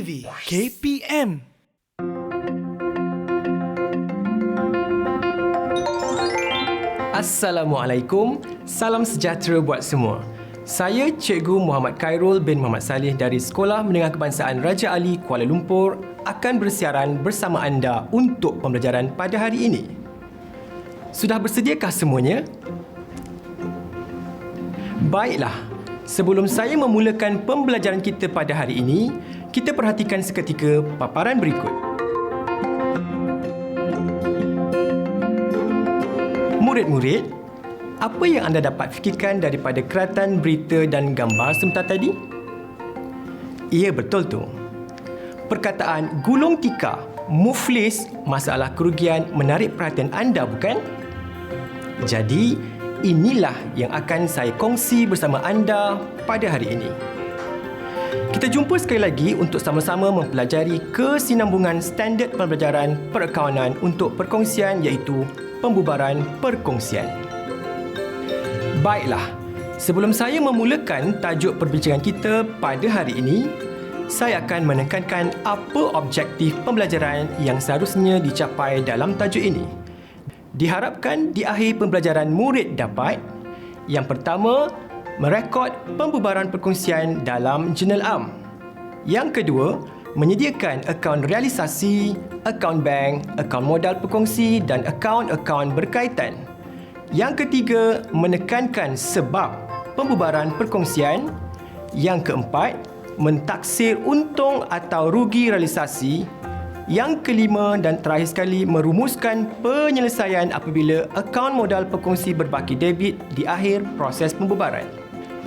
TV KPM. Assalamualaikum, salam sejahtera buat semua. Saya Cikgu Muhammad Khairul bin Muhammad Saleh dari Sekolah Menengah Kebangsaan Raja Ali, Kuala Lumpur akan bersiaran bersama anda untuk pembelajaran pada hari ini. Sudah bersediakah semuanya? Baiklah, sebelum saya memulakan pembelajaran kita pada hari ini, kita perhatikan seketika paparan berikut. Murid-murid, apa yang anda dapat fikirkan daripada keratan berita dan gambar sebentar tadi? Ya, betul tu. Perkataan gulung tikar, muflis, masalah kerugian menarik perhatian anda, bukan? Jadi, inilah yang akan saya kongsi bersama anda pada hari ini. Kita jumpa sekali lagi untuk sama-sama mempelajari kesinambungan standard pembelajaran perakawanan untuk perkongsian iaitu pembubaran perkongsian. Baiklah, sebelum saya memulakan tajuk perbincangan kita pada hari ini, saya akan menekankan apa objektif pembelajaran yang seharusnya dicapai dalam tajuk ini. Diharapkan di akhir pembelajaran murid dapat: yang pertama, merekod pembubaran perkongsian dalam jurnal am. Yang kedua, menyediakan akaun realisasi, akaun bank, akaun modal perkongsi dan akaun-akaun berkaitan. Yang ketiga, menekankan sebab pembubaran perkongsian. Yang keempat, mentaksir untung atau rugi realisasi. Yang kelima dan terakhir sekali, merumuskan penyelesaian apabila akaun modal perkongsi berbaki debit di akhir proses pembubaran.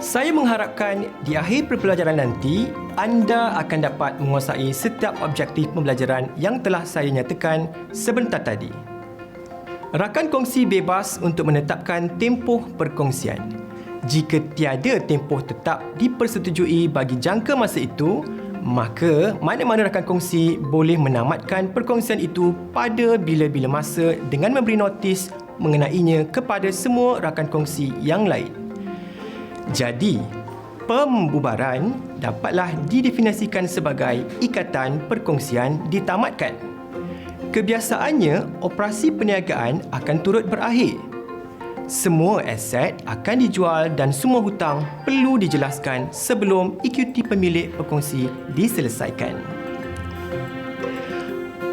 Saya mengharapkan di akhir pembelajaran nanti, anda akan dapat menguasai setiap objektif pembelajaran yang telah saya nyatakan sebentar tadi. Rakan kongsi bebas untuk menetapkan tempoh perkongsian. Jika tiada tempoh tetap dipersetujui bagi jangka masa itu, maka mana-mana rakan kongsi boleh menamatkan perkongsian itu pada bila-bila masa dengan memberi notis mengenainya kepada semua rakan kongsi yang lain. Jadi, pembubaran dapatlah didefinisikan sebagai ikatan perkongsian ditamatkan. Kebiasaannya, operasi perniagaan akan turut berakhir. Semua aset akan dijual dan semua hutang perlu dijelaskan sebelum ekuiti pemilik perkongsi diselesaikan.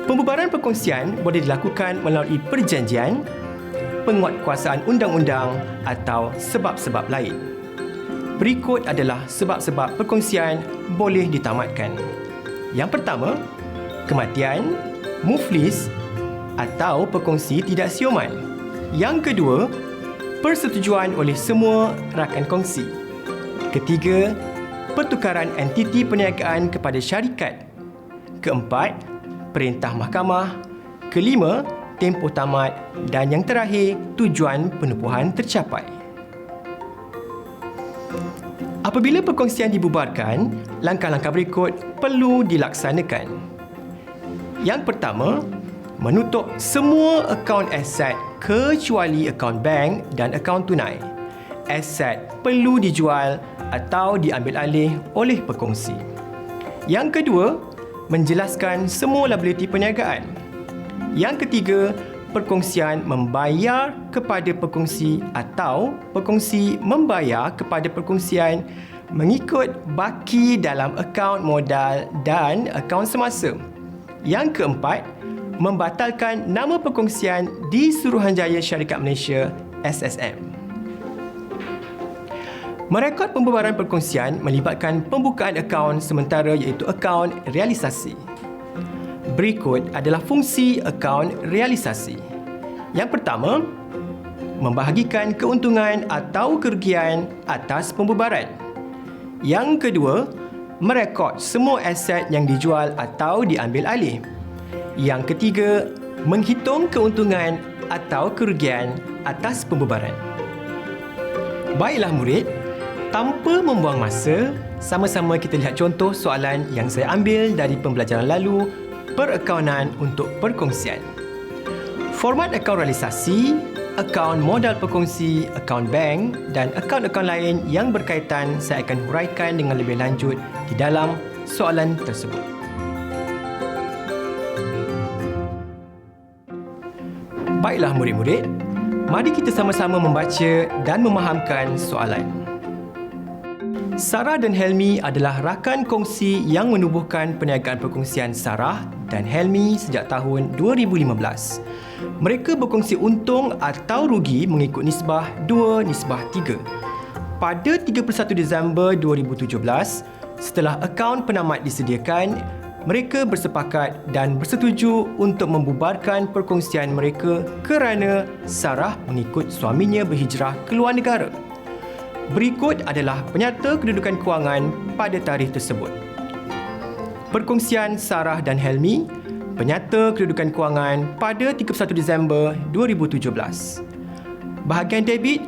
Pembubaran perkongsian boleh dilakukan melalui perjanjian, penguatkuasaan undang-undang atau sebab-sebab lain. Berikut adalah sebab-sebab perkongsian boleh ditamatkan. Yang pertama, kematian, muflis atau perkongsi tidak siuman. Yang kedua, persetujuan oleh semua rakan kongsi. Ketiga, pertukaran entiti perniagaan kepada syarikat. Keempat, perintah mahkamah. Kelima, tempoh tamat. Dan yang terakhir, tujuan penubuhan tercapai. Apabila perkongsian dibubarkan, langkah-langkah berikut perlu dilaksanakan. Yang pertama, menutup semua akaun aset kecuali akaun bank dan akaun tunai. Aset perlu dijual atau diambil alih oleh perkongsi. Yang kedua, menjelaskan semua liabiliti perniagaan. Yang ketiga, perkongsian membayar kepada perkongsi atau perkongsi membayar kepada perkongsian mengikut baki dalam akaun modal dan akaun semasa. Yang keempat, membatalkan nama perkongsian di Suruhanjaya Syarikat Malaysia SSM. Merekod pembubaran perkongsian melibatkan pembukaan akaun sementara iaitu akaun realisasi. Berikut adalah fungsi akaun realisasi. Yang pertama, membahagikan keuntungan atau kerugian atas pembubaran. Yang kedua, merekod semua aset yang dijual atau diambil alih. Yang ketiga, menghitung keuntungan atau kerugian atas pembubaran. Baiklah murid, tanpa membuang masa, sama-sama kita lihat contoh soalan yang saya ambil dari pembelajaran lalu, perakawanan untuk perkongsian. Format akaun realisasi, akaun modal perkongsi, akaun bank dan akaun-akaun lain yang berkaitan saya akan huraikan dengan lebih lanjut di dalam soalan tersebut. Baiklah murid-murid, mari kita sama-sama membaca dan memahamkan soalan. Sarah dan Helmi adalah rakan kongsi yang menubuhkan perniagaan perkongsian Sarah dan Helmi sejak tahun 2015. Mereka berkongsi untung atau rugi mengikut nisbah 2:3. Pada 31 Disember 2017, setelah akaun penamat disediakan, mereka bersepakat dan bersetuju untuk membubarkan perkongsian mereka kerana Sarah mengikut suaminya berhijrah ke luar negara. Berikut adalah penyata kedudukan kewangan pada tarikh tersebut. Perkongsian Sarah dan Helmi, penyata kedudukan kewangan pada 31 Disember 2017. Bahagian debit,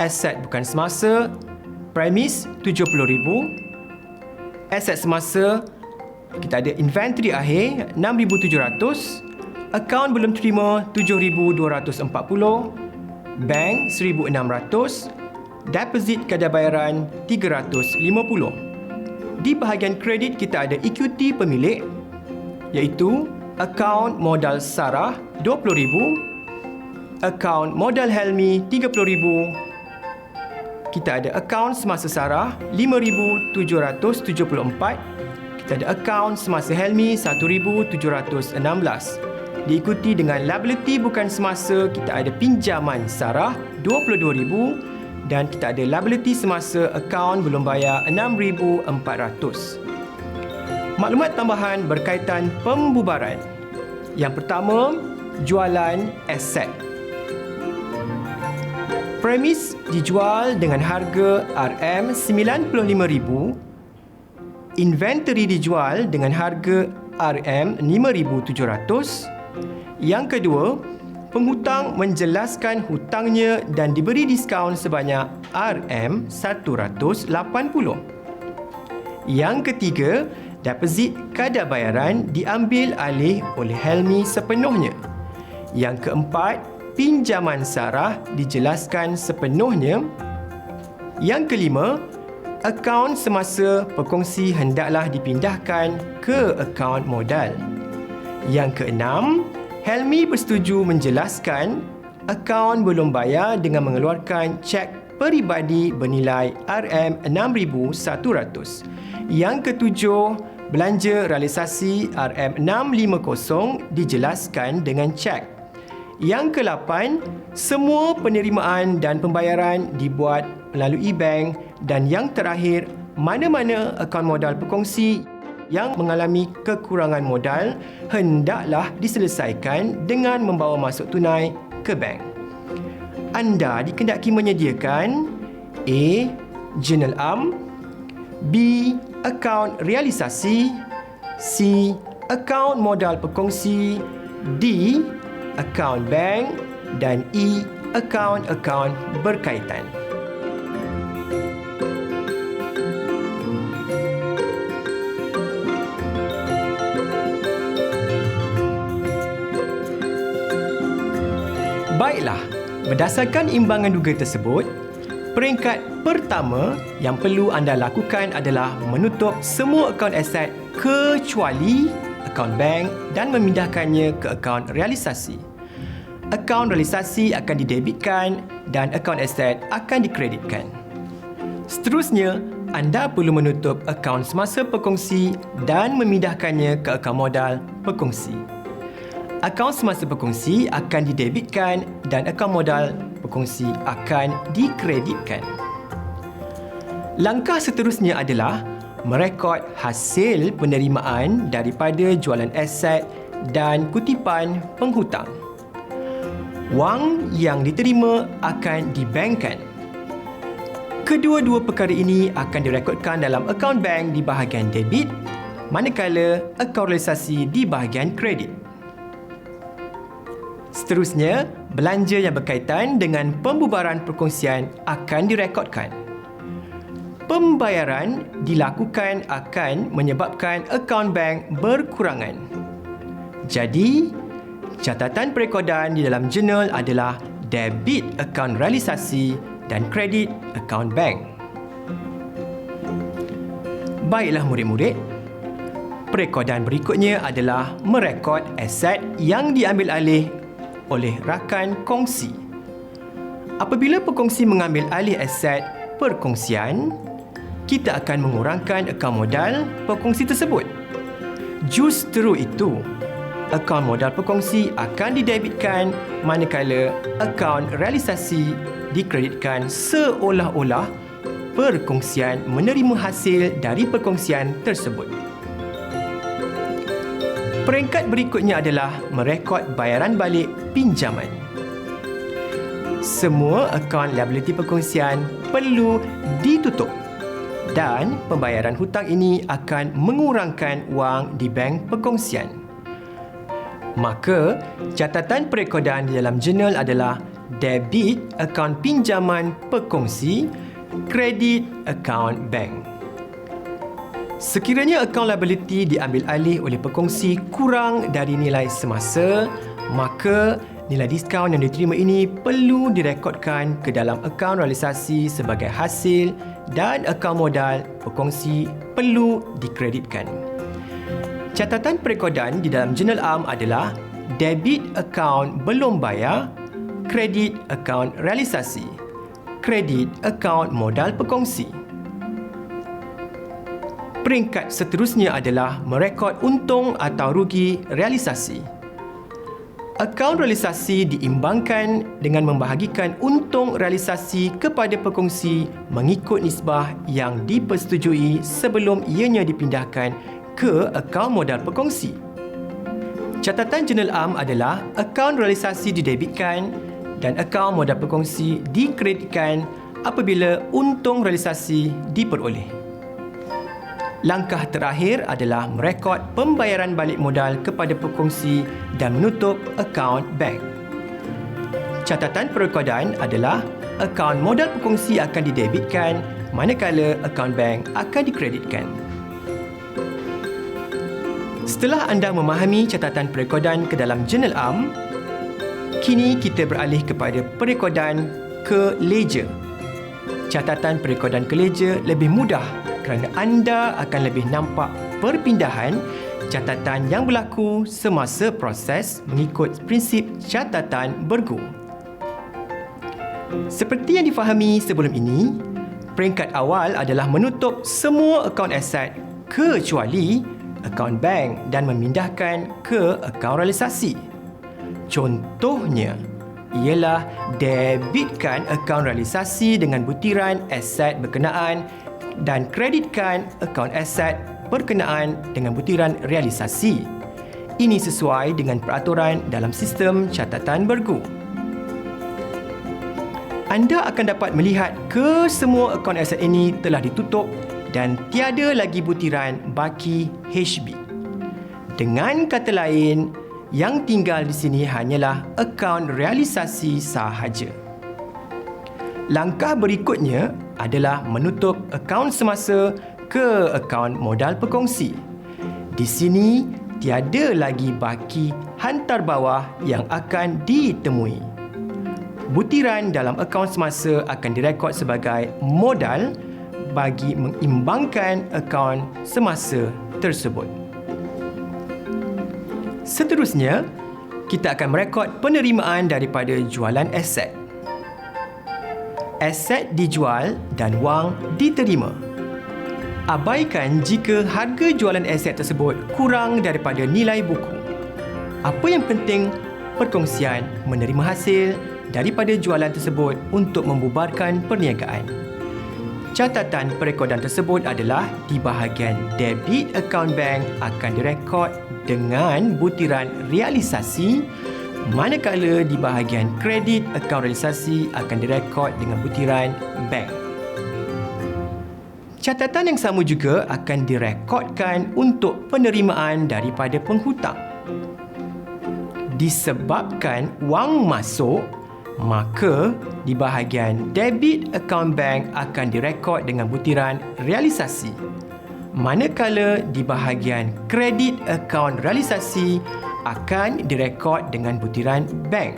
aset bukan semasa, premis RM70,000. Aset semasa, kita ada inventory akhir RM6,700, akaun belum terima RM7,240, bank RM1,600, deposit kadar bayaran RM350. Di bahagian kredit kita ada equity pemilik iaitu akaun modal Sarah RM20,000, akaun modal Helmi RM30,000. Kita ada akaun semasa Sarah RM5,774. Kita ada akaun semasa Helmi RM1,716. Diikuti dengan liability bukan semasa, kita ada pinjaman Sarah RM22,000 dan kita ada liability semasa akaun belum bayar RM6,400. Maklumat tambahan berkaitan pembubaran. Yang pertama, jualan aset. Premis dijual dengan harga RM95,000. Inventory dijual dengan harga RM5,700. Yang kedua, penghutang menjelaskan hutangnya dan diberi diskaun sebanyak RM180. Yang ketiga, deposit kadar bayaran diambil alih oleh Helmi sepenuhnya. Yang keempat, pinjaman Sarah dijelaskan sepenuhnya. Yang kelima, akaun semasa perkongsi hendaklah dipindahkan ke akaun modal. Yang keenam, Helmi bersetuju menjelaskan akaun belum bayar dengan mengeluarkan cek peribadi bernilai RM6,100. Yang ketujuh, belanja realisasi RM650 dijelaskan dengan cek. Yang ke-8, semua penerimaan dan pembayaran dibuat melalui bank. Dan yang terakhir, mana-mana akaun modal perkongsi yang mengalami kekurangan modal hendaklah diselesaikan dengan membawa masuk tunai ke bank. Anda dikendaki menyediakan A. Jurnal Am, B. Akaun realisasi, C. Akaun modal perkongsi, D. Akaun bank dan E. Akaun-akaun berkaitan. Baiklah, berdasarkan imbangan duga tersebut, peringkat pertama yang perlu anda lakukan adalah menutup semua akaun aset kecuali akaun bank dan memindahkannya ke akaun realisasi. Akaun realisasi akan didebitkan dan akaun aset akan dikreditkan. Seterusnya, anda perlu menutup akaun semasa perkongsi dan memindahkannya ke akaun modal perkongsi. Akaun semasa perkongsi akan didebitkan dan akaun modal perkongsi akan dikreditkan. Langkah seterusnya adalah merekod hasil penerimaan daripada jualan aset dan kutipan penghutang. Wang yang diterima akan dibankkan. Kedua-dua perkara ini akan direkodkan dalam akaun bank di bahagian debit, manakala akaun realisasi di bahagian kredit. Seterusnya, belanja yang berkaitan dengan pembubaran perkongsian akan direkodkan. Pembayaran dilakukan akan menyebabkan akaun bank berkurangan. Jadi, catatan perekodan di dalam jurnal adalah debit akaun realisasi dan kredit akaun bank. Baiklah murid-murid, perekodan berikutnya adalah merekod aset yang diambil alih oleh rakan kongsi. Apabila pekongsi mengambil alih aset perkongsian, kita akan mengurangkan akaun modal pekongsi tersebut. Justru itu, akaun modal pekongsi akan didebitkan manakala akaun realisasi dikreditkan seolah-olah perkongsian menerima hasil dari perkongsian tersebut. Peringkat berikutnya adalah merekod bayaran balik pinjaman. Semua akaun liability perkongsian perlu ditutup dan pembayaran hutang ini akan mengurangkan wang di bank perkongsian. Maka, catatan perekodan di dalam jurnal adalah debit akaun pinjaman perkongsi, kredit akaun bank. Sekiranya akaun liability diambil alih oleh perkongsi kurang dari nilai semasa, maka nilai diskaun yang diterima ini perlu direkodkan ke dalam akaun realisasi sebagai hasil dan akaun modal perkongsi perlu dikreditkan. Catatan perekodan di dalam jurnal am adalah debit akaun belum bayar, kredit akaun realisasi, kredit akaun modal perkongsi. Peringkat seterusnya adalah merekod untung atau rugi realisasi. Akaun realisasi diimbangkan dengan membahagikan untung realisasi kepada pekongsi mengikut nisbah yang dipersetujui sebelum ianya dipindahkan ke akaun modal pekongsi. Catatan jurnal am adalah akaun realisasi didebitkan dan akaun modal pekongsi dikreditkan apabila untung realisasi diperoleh. Langkah terakhir adalah merekod pembayaran balik modal kepada pekongsi dan menutup akaun bank. Catatan perekodan adalah akaun modal pekongsi akan didebitkan manakala akaun bank akan dikreditkan. Setelah anda memahami catatan perekodan ke dalam jurnal am, kini kita beralih kepada perekodan ke ledger. Catatan perekodan ke ledger lebih mudah kerana anda akan lebih nampak perpindahan catatan yang berlaku semasa proses mengikut prinsip catatan bergu. Seperti yang difahami sebelum ini, peringkat awal adalah menutup semua akaun aset kecuali akaun bank dan memindahkan ke akaun realisasi. Contohnya ialah debitkan akaun realisasi dengan butiran aset berkenaan dan kreditkan akaun aset berkenaan dengan butiran realisasi. Ini sesuai dengan peraturan dalam sistem catatan bergu. Anda akan dapat melihat kesemua akaun aset ini telah ditutup dan tiada lagi butiran baki HB. Dengan kata lain, yang tinggal di sini hanyalah akaun realisasi sahaja. Langkah berikutnya adalah menutup akaun semasa ke akaun modal perkongsi. Di sini, tiada lagi baki hantar bawah yang akan ditemui. Butiran dalam akaun semasa akan direkod sebagai modal bagi mengimbangkan akaun semasa tersebut. Seterusnya, kita akan merekod penerimaan daripada jualan aset. Aset dijual dan wang diterima. Abaikan jika harga jualan aset tersebut kurang daripada nilai buku. Apa yang penting, perkongsian menerima hasil daripada jualan tersebut untuk membubarkan perniagaan. Catatan perekodan tersebut adalah di bahagian debit akaun bank akan direkod dengan butiran realisasi, manakala di bahagian kredit akaun realisasi akan direkod dengan butiran bank. Catatan yang sama juga akan direkodkan untuk penerimaan daripada penghutang. Disebabkan wang masuk, maka di bahagian debit akaun bank akan direkod dengan butiran realisasi, manakala di bahagian kredit akaun realisasi akan direkod dengan butiran bank.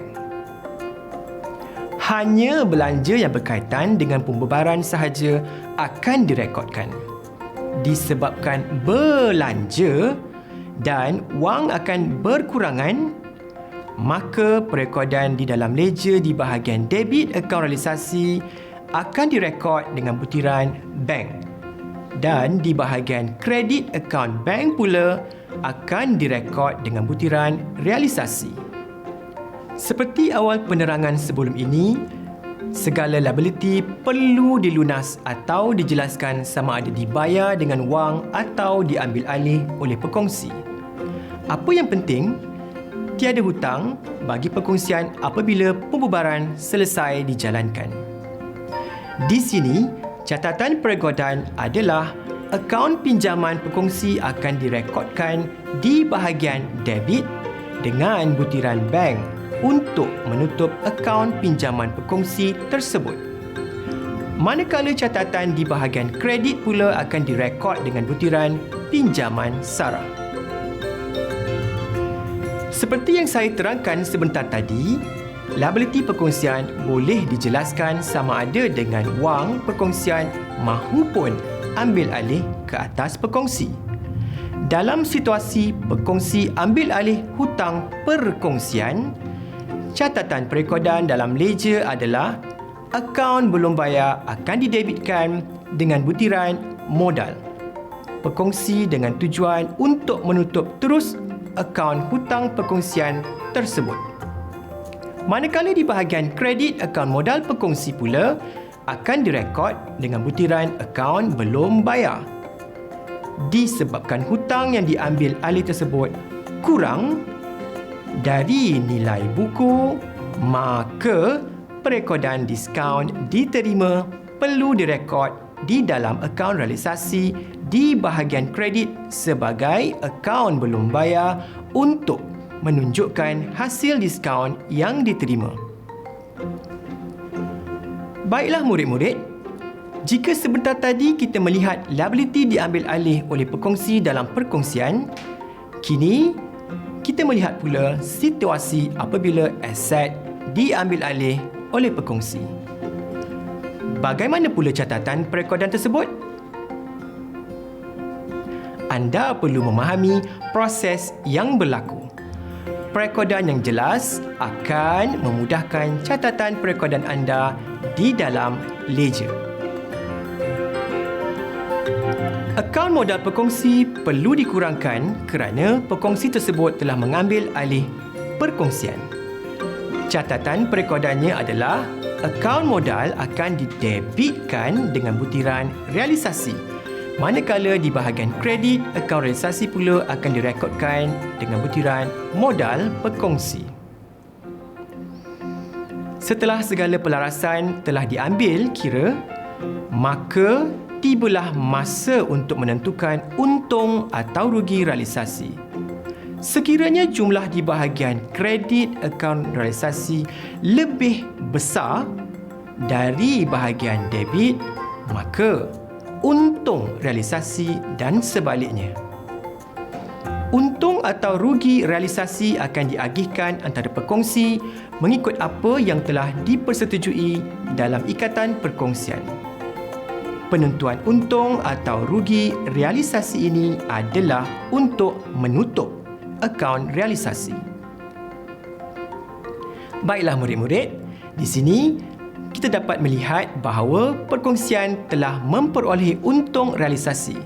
Hanya belanja yang berkaitan dengan pembebaran sahaja akan direkodkan. Disebabkan belanja dan wang akan berkurangan, maka perekodan di dalam ledger di bahagian debit akaun realisasi akan direkod dengan butiran bank. Dan di bahagian kredit akaun bank pula akan direkod dengan butiran realisasi. Seperti awal penerangan sebelum ini, segala liability perlu dilunas atau dijelaskan sama ada dibayar dengan wang atau diambil alih oleh perkongsi. Apa yang penting, tiada hutang bagi perkongsian apabila pembubaran selesai dijalankan. Di sini, catatan perekodan adalah akaun pinjaman perkongsi akan direkodkan di bahagian debit dengan butiran bank untuk menutup akaun pinjaman perkongsi tersebut. Manakala catatan di bahagian kredit pula akan direkod dengan butiran pinjaman sara. Seperti yang saya terangkan sebentar tadi, liability perkongsian boleh dijelaskan sama ada dengan wang perkongsian mahupun ambil alih ke atas perkongsi. Dalam situasi perkongsi ambil alih hutang perkongsian, catatan perekodan dalam ledger adalah akaun belum bayar akan didebitkan dengan butiran modal perkongsi dengan tujuan untuk menutup terus akaun hutang perkongsian tersebut. Manakala di bahagian kredit akaun modal perkongsi pula akan direkod dengan butiran akaun belum bayar. Disebabkan hutang yang diambil alih tersebut kurang dari nilai buku, maka perekodan diskaun diterima perlu direkod di dalam akaun realisasi di bahagian kredit sebagai akaun belum bayar untuk menunjukkan hasil diskaun yang diterima. Baiklah murid-murid, jika sebentar tadi kita melihat liability diambil alih oleh perkongsi dalam perkongsian, kini kita melihat pula situasi apabila aset diambil alih oleh perkongsi. Bagaimana pula catatan perekodan tersebut? Anda perlu memahami proses yang berlaku. Perekodan yang jelas akan memudahkan catatan perekodan anda di dalam ledger. Akaun modal perkongsi perlu dikurangkan kerana perkongsi tersebut telah mengambil alih perkongsian. Catatan perekodannya adalah akaun modal akan didebitkan dengan butiran realisasi, manakala di bahagian kredit, akaun realisasi pula akan direkodkan dengan butiran modal perkongsi. Setelah segala pelarasan telah diambil kira, maka tibalah masa untuk menentukan untung atau rugi realisasi. Sekiranya jumlah di bahagian kredit akaun realisasi lebih besar dari bahagian debit, maka untung realisasi dan sebaliknya. Untung atau rugi realisasi akan diagihkan antara perkongsi mengikut apa yang telah dipersetujui dalam ikatan perkongsian. Penentuan untung atau rugi realisasi ini adalah untuk menutup akaun realisasi. Baiklah murid-murid, di sini kita dapat melihat bahawa perkongsian telah memperoleh untung realisasi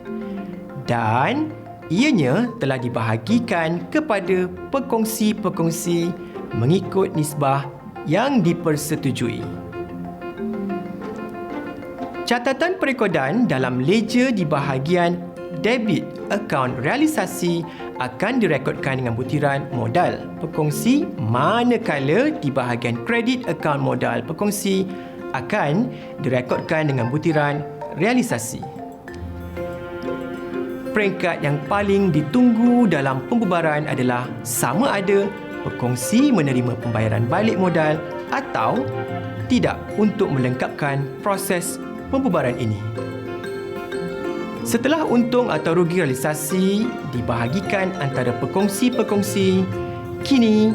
dan ianya telah dibahagikan kepada perkongsi-perkongsi mengikut nisbah yang dipersetujui. Catatan perekodan dalam ledger di bahagian debit akaun realisasi akan direkodkan dengan butiran modal perkongsi, manakala di bahagian kredit akaun modal perkongsi akan direkodkan dengan butiran realisasi. Peringkat yang paling ditunggu dalam pembubaran adalah sama ada perkongsi menerima pembayaran balik modal atau tidak untuk melengkapkan proses pembubaran ini. Setelah untung atau rugi realisasi dibahagikan antara perkongsi-perkongsi, kini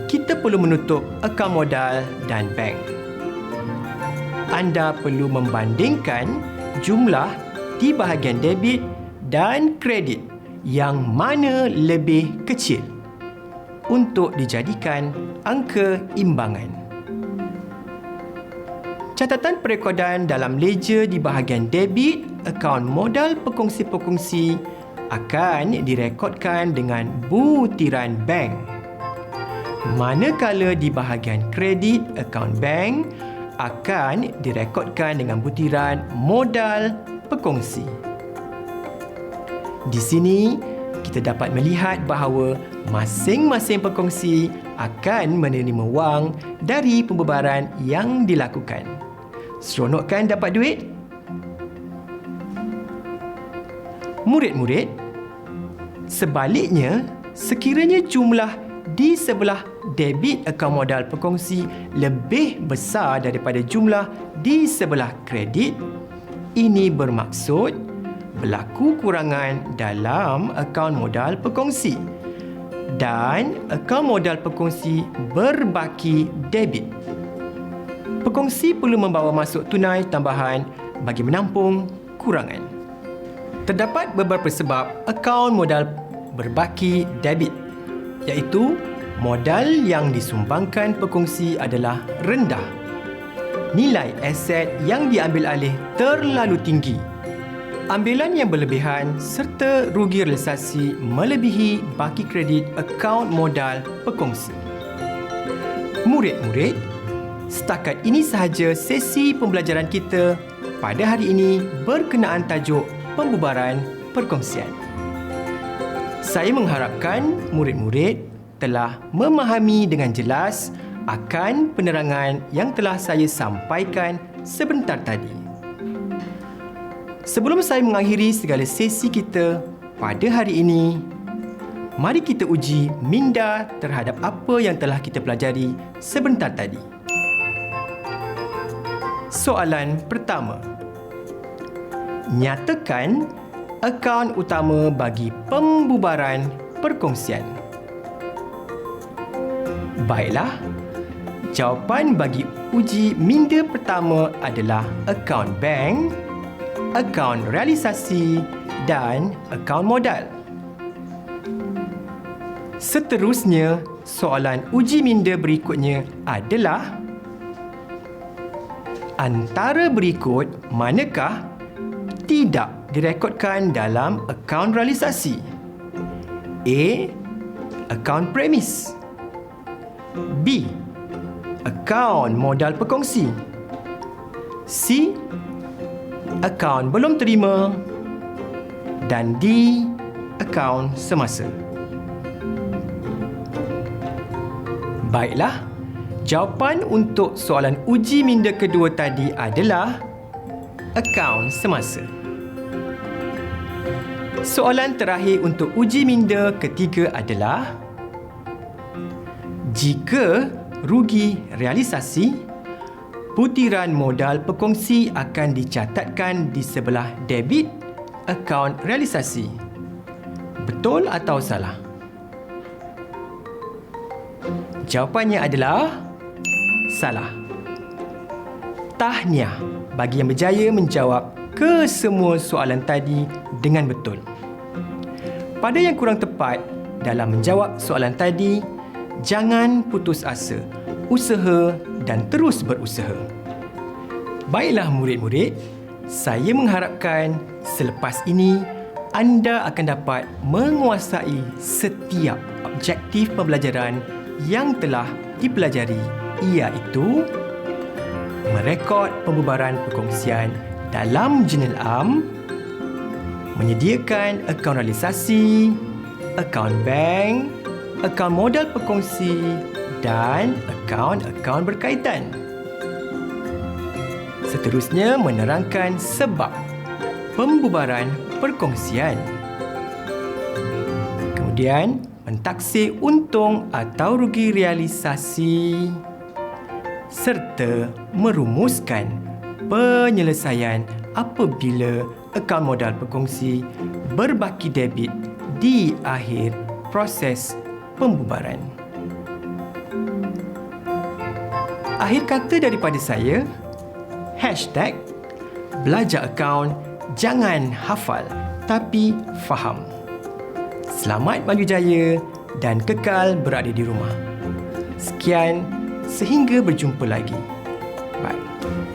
kita perlu menutup akaun modal dan bank. Anda perlu membandingkan jumlah di bahagian debit dan kredit yang mana lebih kecil. untuk dijadikan angka imbangan. Catatan perekodan dalam ledger di bahagian debit akaun modal perkongsi-perkongsi akan direkodkan dengan butiran bank. Manakala di bahagian kredit akaun bank akan direkodkan dengan butiran modal perkongsi. Di sini, kita dapat melihat bahawa masing-masing perkongsi akan menerima wang dari pembebaran yang dilakukan. Seronok kan dapat duit? Murid-murid, sebaliknya, sekiranya jumlah di sebelah debit akaun modal perkongsi lebih besar daripada jumlah di sebelah kredit, ini bermaksud berlaku kurangan dalam akaun modal perkongsi dan akaun modal perkongsi berbaki debit. Perkongsi perlu membawa masuk tunai tambahan bagi menampung kurangan. Terdapat beberapa sebab akaun modal berbaki debit, iaitu modal yang disumbangkan perkongsi adalah rendah. Nilai aset yang diambil alih terlalu tinggi. Ambilan yang berlebihan serta rugi realisasi melebihi baki kredit akaun modal perkongsi. Murid-murid, setakat ini sahaja sesi pembelajaran kita pada hari ini berkenaan tajuk pembubaran perkongsian. Saya mengharapkan murid-murid telah memahami dengan jelas akan penerangan yang telah saya sampaikan sebentar tadi. Sebelum saya mengakhiri segala sesi kita pada hari ini, mari kita uji minda terhadap apa yang telah kita pelajari sebentar tadi. Soalan pertama. Nyatakan akaun utama bagi pembubaran perkongsian. Baiklah, jawapan bagi uji minda pertama adalah akaun bank, akaun realisasi dan akaun modal. Seterusnya, soalan uji minda berikutnya adalah antara berikut manakah tidak direkodkan dalam akaun realisasi? A. Akaun premis. B. Akaun modal perkongsi. C. Akaun belum terima. Dan D. Akaun semasa. Baiklah, jawapan untuk soalan uji minda kedua tadi adalah akaun semasa. Soalan terakhir untuk uji minda ketiga adalah jika rugi realisasi, butiran modal perkongsi akan dicatatkan di sebelah debit akaun realisasi. Betul atau salah? Jawapannya adalah salah. Tahniah bagi yang berjaya menjawab kesemua soalan tadi dengan betul. Pada yang kurang tepat dalam menjawab soalan tadi, jangan putus asa, usaha dan terus berusaha. Baiklah murid-murid, saya mengharapkan selepas ini anda akan dapat menguasai setiap objektif pembelajaran yang telah dipelajari, iaitu merekod pembubaran perkongsian dalam jurnal am, menyediakan akaun realisasi, akaun bank, akaun modal perkongsi dan akaun-akaun berkaitan. Seterusnya, menerangkan sebab pembubaran perkongsian. Kemudian, mentaksir untung atau rugi realisasi serta merumuskan penyelesaian apabila akaun modal perkongsi berbaki debit di akhir proses pembubaran. Akhir kata daripada saya, #belajar akaun jangan hafal tapi faham. Selamat maju jaya dan kekal berada di rumah. Sekian, sehingga berjumpa lagi. Bye.